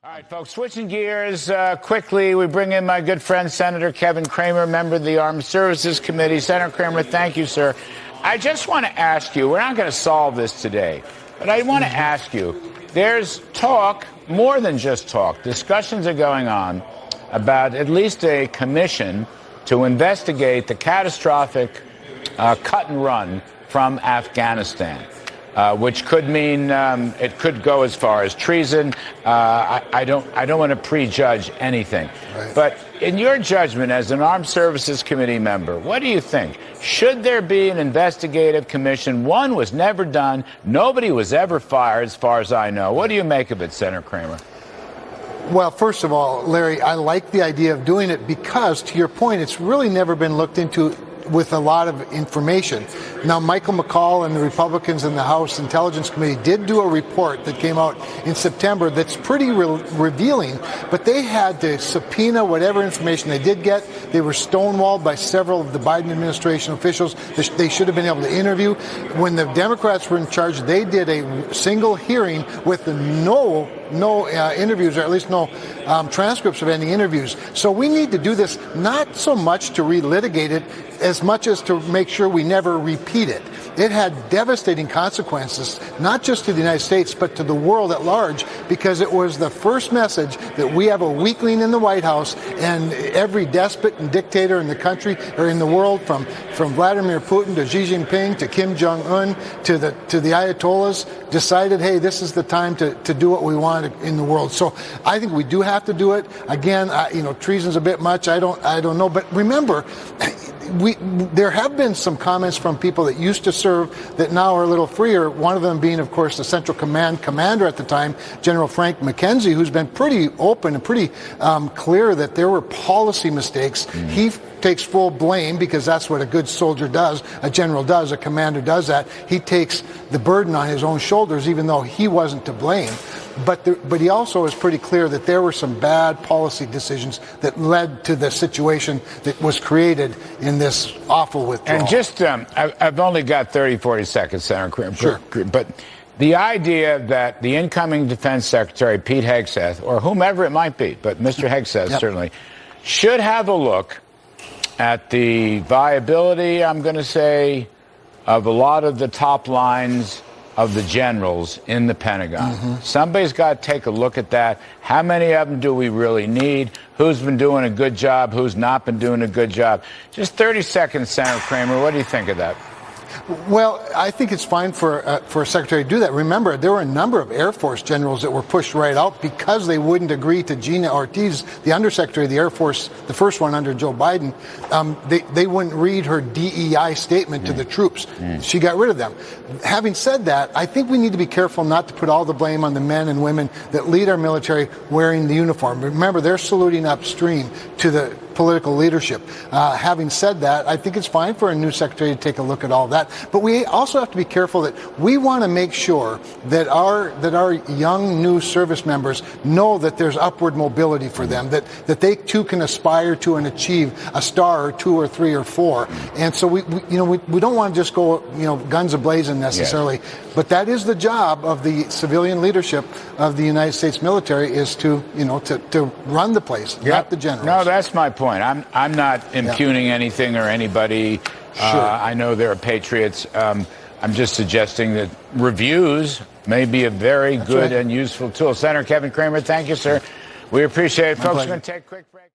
All right, folks, switching gears quickly, we bring in my good friend, Senator Kevin Cramer, member of the Armed Services Committee. Senator Cramer, thank you, sir. I just want to ask you, we're not going to solve this today, but I want to ask you, there's talk, more than just talk, discussions are going on about at least a commission to investigate the catastrophic cut and run from Afghanistan. Which could mean it could go as far as treason. I don't want to prejudge anything. Right. But in your judgment as an Armed Services Committee member, what do you think? Should there be an investigative commission? One was never done. Nobody was ever fired, as far as I know. What do you make of it, Senator Cramer? Well, first of all, Larry, I like the idea of doing it because, to your point, it's really never been looked into with a lot of information. Now, Michael McCall and the Republicans in the House Intelligence Committee did do a report that came out in September that's pretty revealing, but they had to subpoena whatever information they did get. They were stonewalled by several of the Biden administration officials they should have been able to interview. When the Democrats were in charge, they did a single hearing with no interviews, or at least no transcripts of any interviews. So we need to do this not so much to relitigate it as much as to make sure we never repeat it. It had devastating consequences, not just to the United States, but to the world at large, because it was the first message that we have a weakling in the White House, and every despot and dictator in the country or in the world, from Vladimir Putin to Xi Jinping to Kim Jong-un to the Ayatollahs, decided, hey, this is the time to do what we want in the world. So I think we do have to do it. Again, treason's a bit much. I don't know. But remember, there have been some comments from people that used to serve that now are a little freer, one of them being, of course, the Central Command commander at the time, General Frank McKenzie, who's been pretty open and pretty clear that there were policy mistakes. Mm-hmm. He takes full blame because that's what a good soldier does, a general does, a commander does that. He takes the burden on his own shoulders, even though he wasn't to blame. But he also is pretty clear that there were some bad policy decisions that led to the situation that was created in this awful withdrawal. And just, I've only got 30, 40 seconds, Senator Cramer. Sure. But the idea that the incoming Defense Secretary, Pete Hegseth, or whomever it might be, but Mr. Hegseth certainly, should have a look at the viability, I'm going to say, of a lot of the top lines of the generals in the Pentagon. Mm-hmm. Somebody's got to take a look at that. How many of them do we really need? Who's been doing a good job? Who's not been doing a good job? Just 30 seconds, Senator Cramer. What do you think of that? Well, I think it's fine for a secretary to do that. Remember, there were a number of Air Force generals that were pushed right out because they wouldn't agree to Gina Ortiz, the Undersecretary of the Air Force, the first one under Joe Biden. They wouldn't read her DEI statement to the troops. She got rid of them. Having said that, I think we need to be careful not to put all the blame on the men and women that lead our military wearing the uniform. Remember, they're saluting upstream to the political leadership. Having said that, I think it's fine for a new secretary to take a look at all that. But we also have to be careful that we want to make sure that our young new service members know that there's upward mobility for them, that they too can aspire to and achieve a star or two or three or four. And so we don't want to just go guns a-blazing necessarily. Yes. But that is the job of the civilian leadership of the United States military, is to run the place, not the generals. No, that's my point. I'm not impugning anything or anybody. Sure. I know there are patriots. I'm just suggesting that reviews may be a very good and useful tool. Senator Kevin Cramer, thank you, sir. We appreciate it. Folks, we're going to take a quick break.